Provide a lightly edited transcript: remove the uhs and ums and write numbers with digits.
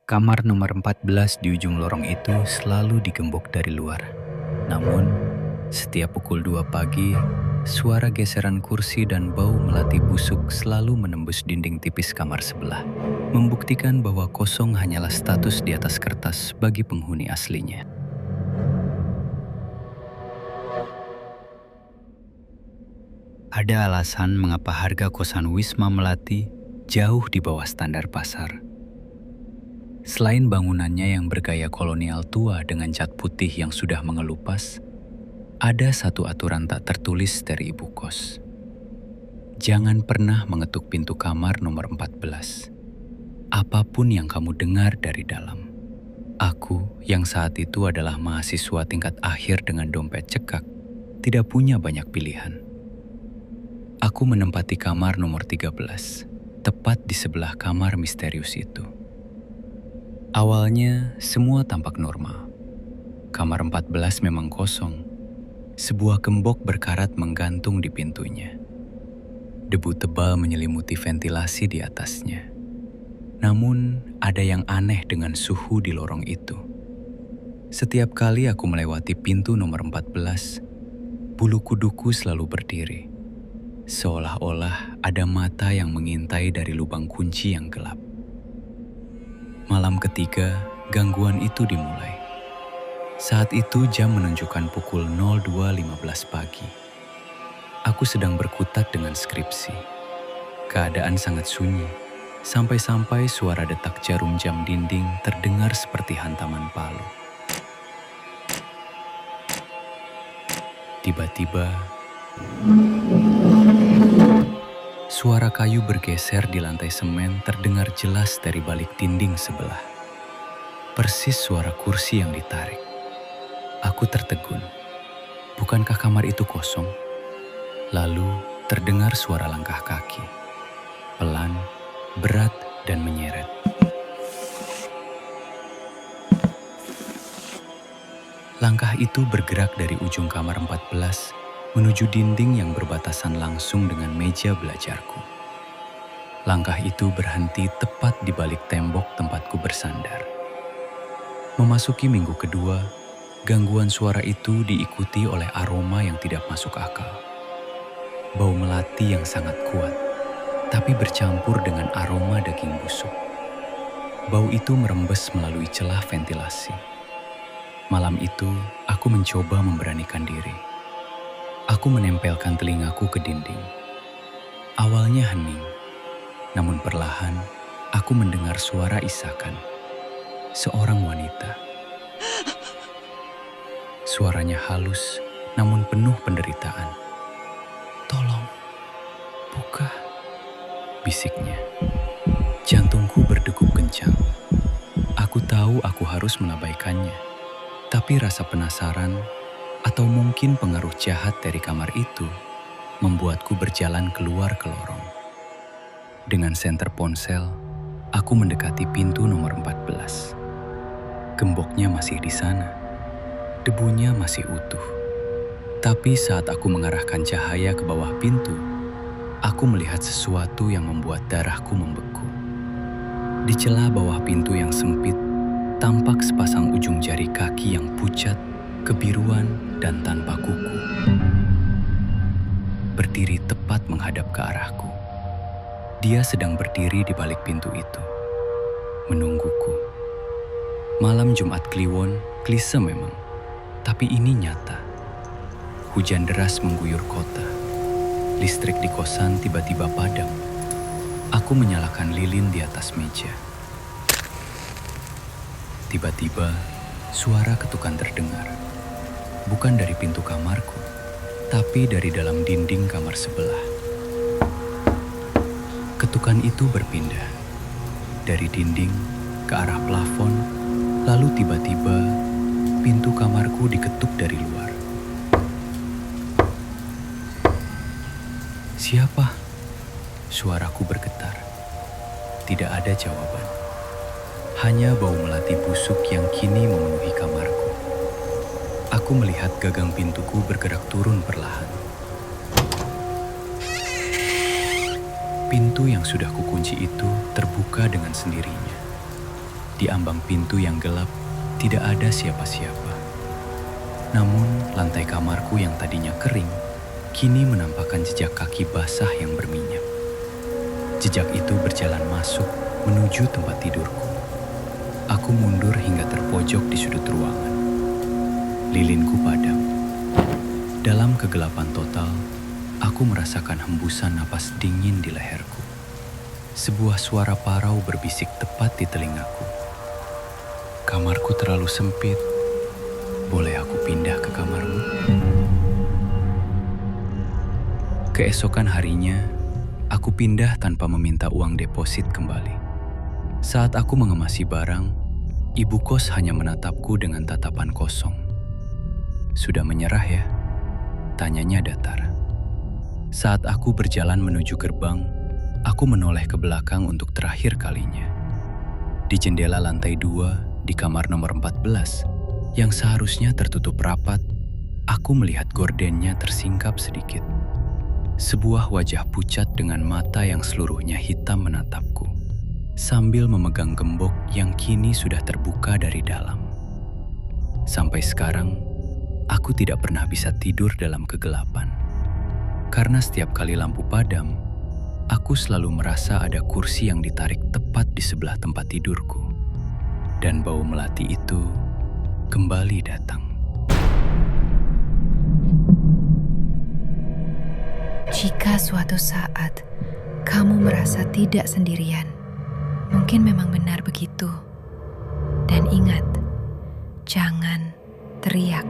Kamar nomor 14 di ujung lorong itu selalu digembok dari luar. Namun, setiap pukul 2 pagi, suara geseran kursi dan bau melati busuk selalu menembus dinding tipis kamar sebelah, membuktikan bahwa kosong hanyalah status di atas kertas bagi penghuni aslinya. Ada alasan mengapa harga kosan Wisma Melati jauh di bawah standar pasar. Selain bangunannya yang bergaya kolonial tua dengan cat putih yang sudah mengelupas, ada satu aturan tak tertulis dari ibu kos. Jangan pernah mengetuk pintu kamar nomor 14. Apapun yang kamu dengar dari dalam. Aku, yang saat itu adalah mahasiswa tingkat akhir dengan dompet cekak, tidak punya banyak pilihan. Aku menempati kamar nomor 13, tepat di sebelah kamar misterius itu. Awalnya, semua tampak normal. Kamar 14 memang kosong. Sebuah gembok berkarat menggantung di pintunya. Debu tebal menyelimuti ventilasi di atasnya. Namun, ada yang aneh dengan suhu di lorong itu. Setiap kali aku melewati pintu nomor 14, bulu kuduku selalu berdiri. Seolah-olah ada mata yang mengintai dari lubang kunci yang gelap. Malam ketiga, gangguan itu dimulai. Saat itu jam menunjukkan pukul 02.15 pagi. Aku sedang berkutat dengan skripsi. Keadaan sangat sunyi, sampai-sampai suara detak jarum jam dinding terdengar seperti hantaman palu. Tiba-tiba, suara kayu bergeser di lantai semen terdengar jelas dari balik dinding sebelah. Persis suara kursi yang ditarik. Aku tertegun. Bukankah kamar itu kosong? Lalu terdengar suara langkah kaki. Pelan, berat, dan menyeret. Langkah itu bergerak dari ujung kamar 14 menuju dinding yang berbatasan langsung dengan meja belajarku. Langkah itu berhenti tepat di balik tembok tempatku bersandar. Memasuki minggu kedua, gangguan suara itu diikuti oleh aroma yang tidak masuk akal. Bau melati yang sangat kuat, tapi bercampur dengan aroma daging busuk. Bau itu merembes melalui celah ventilasi. Malam itu, aku mencoba memberanikan diri. Aku menempelkan telingaku ke dinding. Awalnya hening, namun perlahan aku mendengar suara isakan. Seorang wanita. Suaranya halus, namun penuh penderitaan. "Tolong, buka," bisiknya. Jantungku berdegup kencang. Aku tahu aku harus mengabaikannya, tapi rasa penasaran atau mungkin pengaruh jahat dari kamar itu membuatku berjalan keluar ke lorong. Dengan senter ponsel, aku mendekati pintu nomor 14. Gemboknya masih di sana. Debunya masih utuh. Tapi saat aku mengarahkan cahaya ke bawah pintu, aku melihat sesuatu yang membuat darahku membeku. Di celah bawah pintu yang sempit, tampak sepasang ujung jari kaki yang pucat, kebiruan, dan tanpa kuku. Berdiri tepat menghadap ke arahku. Dia sedang berdiri di balik pintu itu, menungguku. Malam Jumat Kliwon, klise memang, tapi ini nyata. Hujan deras mengguyur kota. Listrik di kosan tiba-tiba padam. Aku menyalakan lilin di atas meja. Tiba-tiba, suara ketukan terdengar. Bukan dari pintu kamarku, tapi dari dalam dinding kamar sebelah. Ketukan itu berpindah dari dinding ke arah plafon, lalu tiba-tiba pintu kamarku diketuk dari luar. "Siapa?" Suaraku bergetar. Tidak ada jawaban. Hanya bau melati busuk yang kini memenuhi kamarku. Aku melihat gagang pintuku bergerak turun perlahan. Pintu yang sudah kukunci itu terbuka dengan sendirinya. Di ambang pintu yang gelap, tidak ada siapa-siapa. Namun, lantai kamarku yang tadinya kering, kini menampakkan jejak kaki basah yang berminyak. Jejak itu berjalan masuk menuju tempat tidurku. Aku mundur hingga terpojok di sudut ruangan. Lilinku padam. Dalam kegelapan total, aku merasakan hembusan napas dingin di leherku. Sebuah suara parau berbisik tepat di telingaku. Kamarku terlalu sempit. Boleh aku pindah ke kamarmu? Keesokan harinya, aku pindah tanpa meminta uang deposit kembali. Saat aku mengemasi barang, ibu kos hanya menatapku dengan tatapan kosong. "Sudah menyerah ya?" tanyanya datar. Saat aku berjalan menuju gerbang, aku menoleh ke belakang untuk terakhir kalinya. Di jendela lantai 2, di kamar nomor 14, yang seharusnya tertutup rapat, aku melihat gordennya tersingkap sedikit. Sebuah wajah pucat dengan mata yang seluruhnya hitam menatapku, sambil memegang gembok yang kini sudah terbuka dari dalam. Sampai sekarang, aku tidak pernah bisa tidur dalam kegelapan. Karena setiap kali lampu padam, aku selalu merasa ada kursi yang ditarik tepat di sebelah tempat tidurku. Dan bau melati itu kembali datang. Jika suatu saat kamu merasa tidak sendirian, mungkin memang benar begitu. Dan ingat, jangan teriak.